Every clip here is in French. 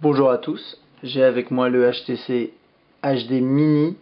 Bonjour à tous, j'ai avec moi le HTC HD Mini,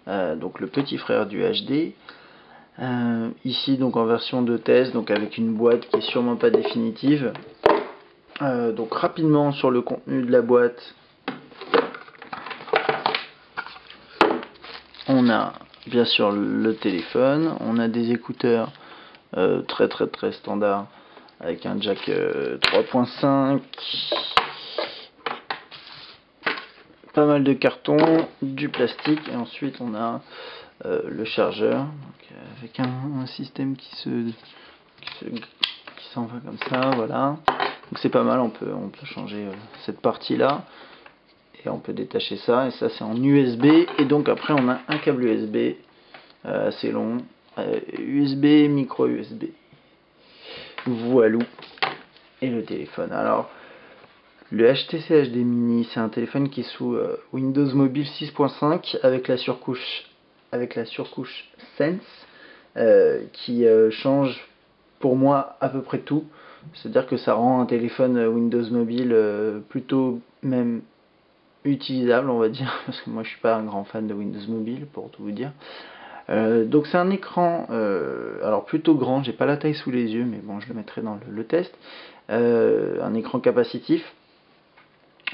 donc le petit frère du HD. Ici donc en version de test, donc avec une boîte qui est sûrement pas définitive. Donc rapidement sur le contenu de la boîte, on a bien sûr le téléphone, on a des écouteurs très standard avec un jack 3.5. Pas mal de carton, du plastique, et ensuite on a le chargeur donc, avec un système qui s'en va comme ça, voilà. Donc c'est pas mal, on peut changer cette partie là et on peut détacher ça, et ça c'est en USB, et donc après on a un câble USB assez long, USB, micro USB, voilou, et le téléphone. Alors le HTC HD Mini, c'est un téléphone qui est sous Windows Mobile 6.5 avec la surcouche Sense qui change pour moi à peu près tout. C'est-à-dire que ça rend un téléphone Windows Mobile plutôt même utilisable, on va dire, parce que moi je suis pas un grand fan de Windows Mobile pour tout vous dire. Donc c'est un écran alors plutôt grand, j'ai pas la taille sous les yeux, mais bon je le mettrai dans le test. Un écran capacitif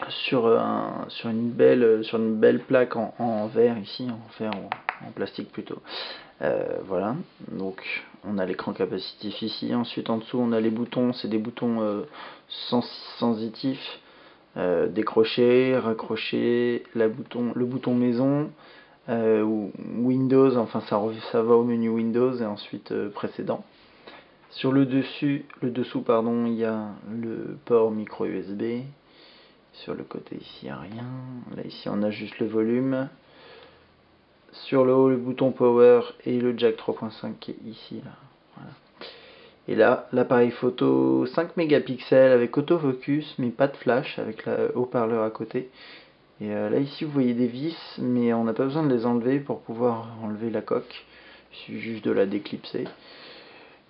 sur une belle plaque en verre ici, en plastique plutôt. Voilà, donc on a l'écran capacitif ici. Ensuite en dessous on a les boutons, c'est des boutons sensitifs, décrocher, raccrocher, le bouton maison, Windows, enfin ça va au menu Windows, et ensuite précédent. Sur le dessous pardon, il y a le port micro USB. Sur le côté ici, il n'y a rien. Là, ici, on a juste le volume. Sur le haut, le bouton power et le jack 3.5 qui est ici. Là. Voilà. Et là, l'appareil photo 5 mégapixels avec autofocus, mais pas de flash, avec le haut-parleur à côté. Et là, ici, vous voyez des vis, mais on n'a pas besoin de les enlever pour pouvoir enlever la coque. Il suffit juste de la déclipser.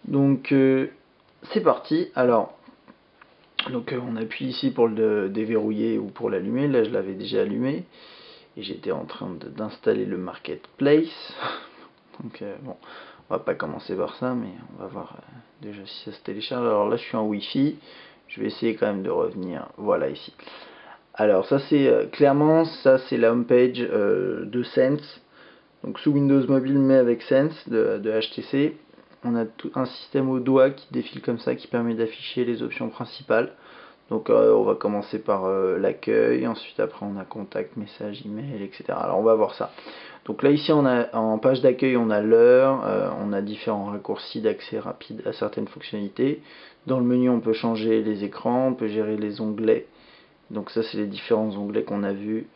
Donc, c'est parti. Alors, on appuie ici pour le déverrouiller ou pour l'allumer. Là je l'avais déjà allumé et j'étais en train d'installer le marketplace. Donc bon, on va pas commencer par ça, mais on va voir déjà si ça se télécharge. Alors là je suis en Wi-Fi, je vais essayer quand même de revenir, voilà ici. Alors ça c'est clairement, ça c'est la homepage de Sense, donc sous Windows Mobile mais avec Sense de HTC. On a tout un système au doigt qui défile comme ça, qui permet d'afficher les options principales. Donc on va commencer par l'accueil, ensuite après on a contact, message, email, etc. Alors on va voir ça. Donc là ici on a en page d'accueil on a l'heure, on a différents raccourcis d'accès rapide à certaines fonctionnalités. Dans le menu on peut changer les écrans, on peut gérer les onglets. Donc ça c'est les différents onglets qu'on a vus.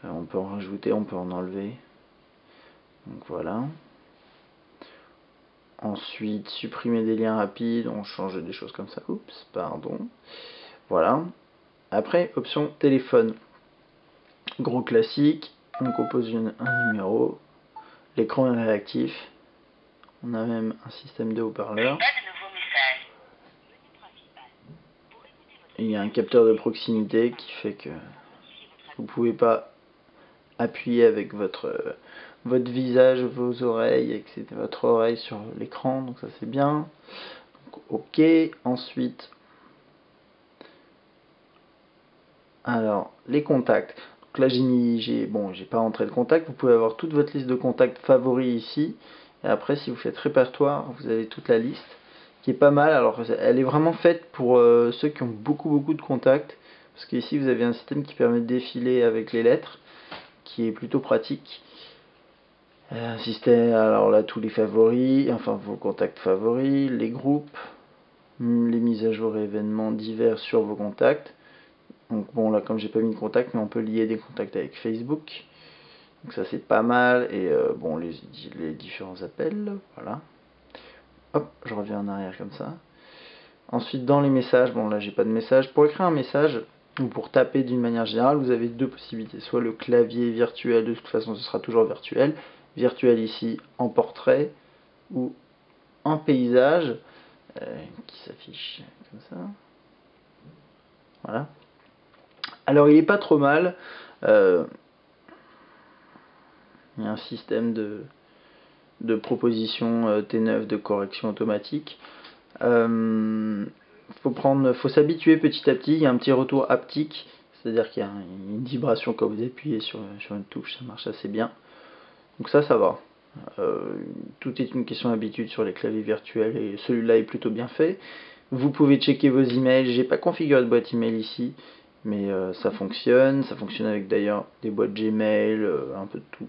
On peut en rajouter, on peut en enlever. Donc voilà. Ensuite, supprimer des liens rapides, on change des choses comme ça. Oups, pardon. Voilà. Après, option téléphone. Gros classique, on compose un numéro. L'écran est réactif. On a même un système de haut-parleur. Il y a un capteur de proximité qui fait que vous ne pouvez pas appuyer avec votre visage, vos oreilles, etc. Votre oreille sur l'écran, donc ça c'est bien. Donc, ok, ensuite, alors les contacts. Donc là j'ai pas entré de contact. Vous pouvez avoir toute votre liste de contacts favoris ici. Et après si vous faites répertoire, vous avez toute la liste qui est pas mal. Alors elle est vraiment faite pour ceux qui ont beaucoup de contacts. Parce qu'ici vous avez un système qui permet de défiler avec les lettres, qui est plutôt pratique. Un système, alors là tous les favoris, enfin vos contacts favoris, les groupes, les mises à jour et événements divers sur vos contacts. Donc bon là comme j'ai pas mis de contact, mais on peut lier des contacts avec Facebook. Donc ça c'est pas mal. Et bon les différents appels, voilà. Hop, je reviens en arrière comme ça. Ensuite dans les messages, bon là j'ai pas de message. Pour écrire un message, ou pour taper d'une manière générale, vous avez deux possibilités. Soit le clavier virtuel, de toute façon ce sera toujours virtuel. Virtuel ici en portrait ou en paysage, qui s'affiche comme ça. Voilà. Alors il est pas trop mal. Il y a un système de proposition T9 de correction automatique. Faut s'habituer petit à petit. Il y a un petit retour haptique, c'est-à-dire qu'il y a une vibration quand vous appuyez sur une touche, ça marche assez bien. Donc ça va. Tout est une question d'habitude sur les claviers virtuels et celui-là est plutôt bien fait. Vous pouvez checker vos emails. J'ai pas configuré de boîte email ici, mais ça fonctionne. Ça fonctionne avec d'ailleurs des boîtes Gmail, un peu de tout.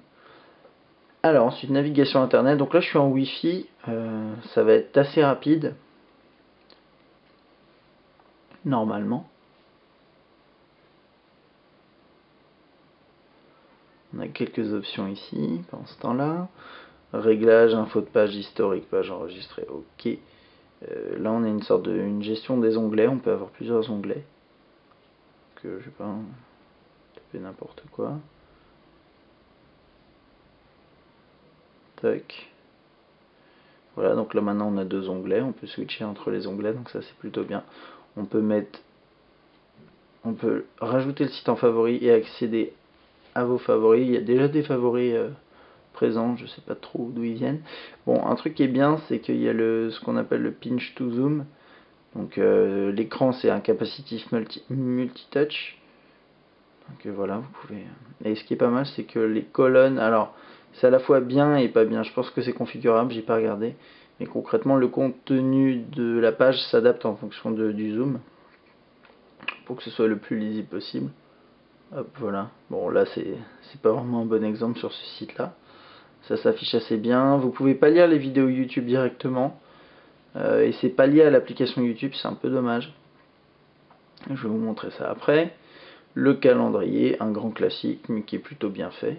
Alors ensuite navigation internet. Donc là je suis en Wi-Fi. Ça va être assez rapide. Normalement. On a quelques options ici pendant ce temps-là. Réglage, info de page, historique, page enregistrée, ok. Là on a une sorte une gestion des onglets, on peut avoir plusieurs onglets. Que je vais pas taper n'importe quoi. Tac. Voilà, donc là maintenant on a deux onglets, on peut switcher entre les onglets, donc ça c'est plutôt bien. On peut rajouter le site en favori et accéder à vos favoris. Il y a déjà des favoris présents, je sais pas trop d'où ils viennent. Bon, un truc qui est bien, c'est qu'il y a ce qu'on appelle le pinch to zoom. Donc l'écran c'est un capacitif multitouch. Donc voilà, vous pouvez. Et ce qui est pas mal, c'est que les colonnes, alors c'est à la fois bien et pas bien. Je pense que c'est configurable, j'ai pas regardé. Mais concrètement, le contenu de la page s'adapte en fonction du zoom pour que ce soit le plus lisible possible. Hop, voilà. Bon, là c'est pas vraiment un bon exemple sur ce site-là. Ça s'affiche assez bien. Vous pouvez pas lire les vidéos YouTube directement. Et c'est pas lié à l'application YouTube, c'est un peu dommage. Je vais vous montrer ça après. Le calendrier, un grand classique, mais qui est plutôt bien fait.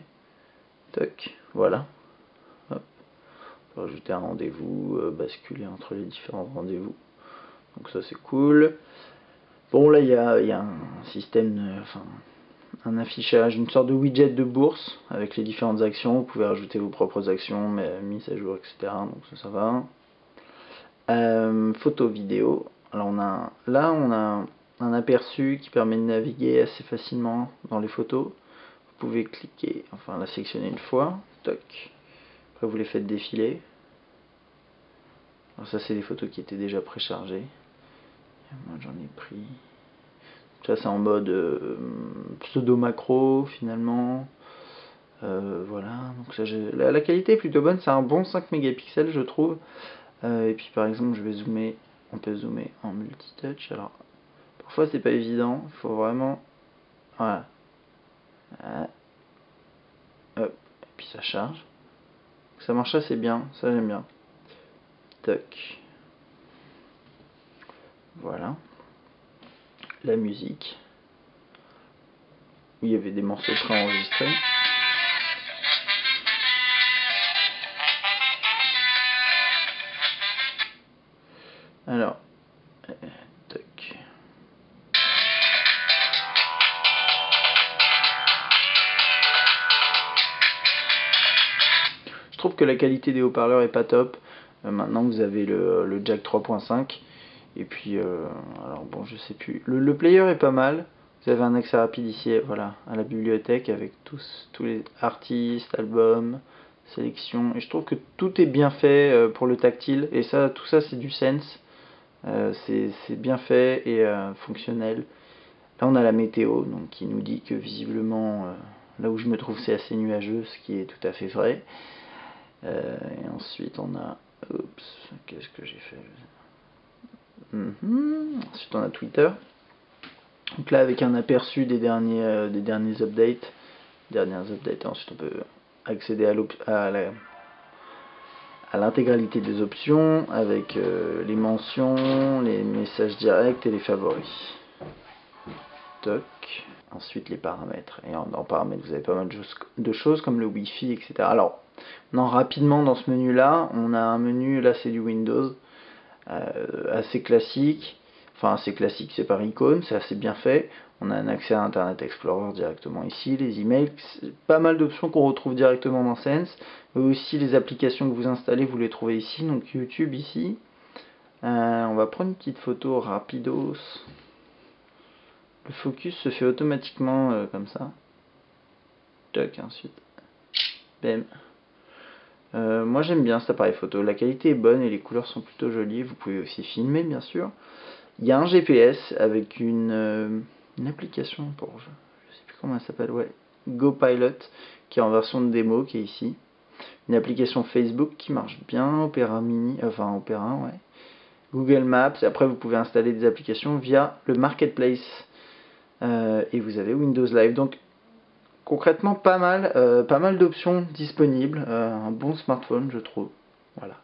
Tac, voilà. Hop. On peut rajouter un rendez-vous, basculer entre les différents rendez-vous. Donc ça c'est cool. Bon là il y a un système, un affichage, une sorte de widget de bourse avec les différentes actions. Vous pouvez rajouter vos propres actions, mais mise à jour, etc. Donc ça va. Photo, vidéo. Alors on a un aperçu qui permet de naviguer assez facilement dans les photos. Vous pouvez cliquer, enfin la sélectionner une fois, toc. Après vous les faites défiler. Alors ça c'est des photos qui étaient déjà préchargées. Moi j'en ai pris. Ça c'est en mode pseudo macro finalement. Voilà, donc ça, la qualité est plutôt bonne, c'est un bon 5 mégapixels je trouve. Et puis par exemple je vais zoomer, on peut zoomer en multitouch. Alors parfois c'est pas évident, il faut vraiment. Voilà. Hop, et puis ça charge. Ça marche assez bien, ça j'aime bien. Toc. Voilà. La musique. Il y avait des morceaux préenregistrés. Alors, toc. Je trouve que la qualité des haut-parleurs est pas top. Maintenant vous avez le jack 3.5. Et puis, alors bon, je sais plus. Le player est pas mal. Vous avez un accès rapide ici, voilà, à la bibliothèque avec tous les artistes, albums, sélections. Et je trouve que tout est bien fait pour le tactile. Et ça, tout ça, c'est du Sense. C'est bien fait et fonctionnel. Là, on a la météo, donc qui nous dit que visiblement, là où je me trouve, c'est assez nuageux, ce qui est tout à fait vrai. Et ensuite, on a, oups, qu'est-ce que j'ai fait? Ensuite, on a Twitter. Donc là, avec un aperçu des derniers updates, et ensuite on peut accéder à l'intégralité des options avec les mentions, les messages directs et les favoris. Toc. Ensuite les paramètres. Et dans paramètres, vous avez pas mal de choses comme le Wi-Fi, etc. Alors, rapidement dans ce menu-là, on a un menu, là c'est du Windows, assez classique. Enfin, assez classique, c'est par icône, c'est assez bien fait. On a un accès à Internet Explorer directement ici, les emails, pas mal d'options qu'on retrouve directement dans Sense. Mais aussi les applications que vous installez, vous les trouvez ici, donc YouTube ici. On va prendre une petite photo rapidos. Le focus se fait automatiquement comme ça. Toc, ensuite. Bam. Moi j'aime bien cet appareil photo, la qualité est bonne et les couleurs sont plutôt jolies, vous pouvez aussi filmer bien sûr. Il y a un GPS avec une application pour, je sais plus comment elle s'appelle, ouais, GoPilot, qui est en version de démo, qui est ici. Une application Facebook qui marche bien, Opera Mini, enfin Opera, ouais. Google Maps, et après vous pouvez installer des applications via le Marketplace. Et vous avez Windows Live, donc concrètement pas mal d'options disponibles, un bon smartphone je trouve. Voilà.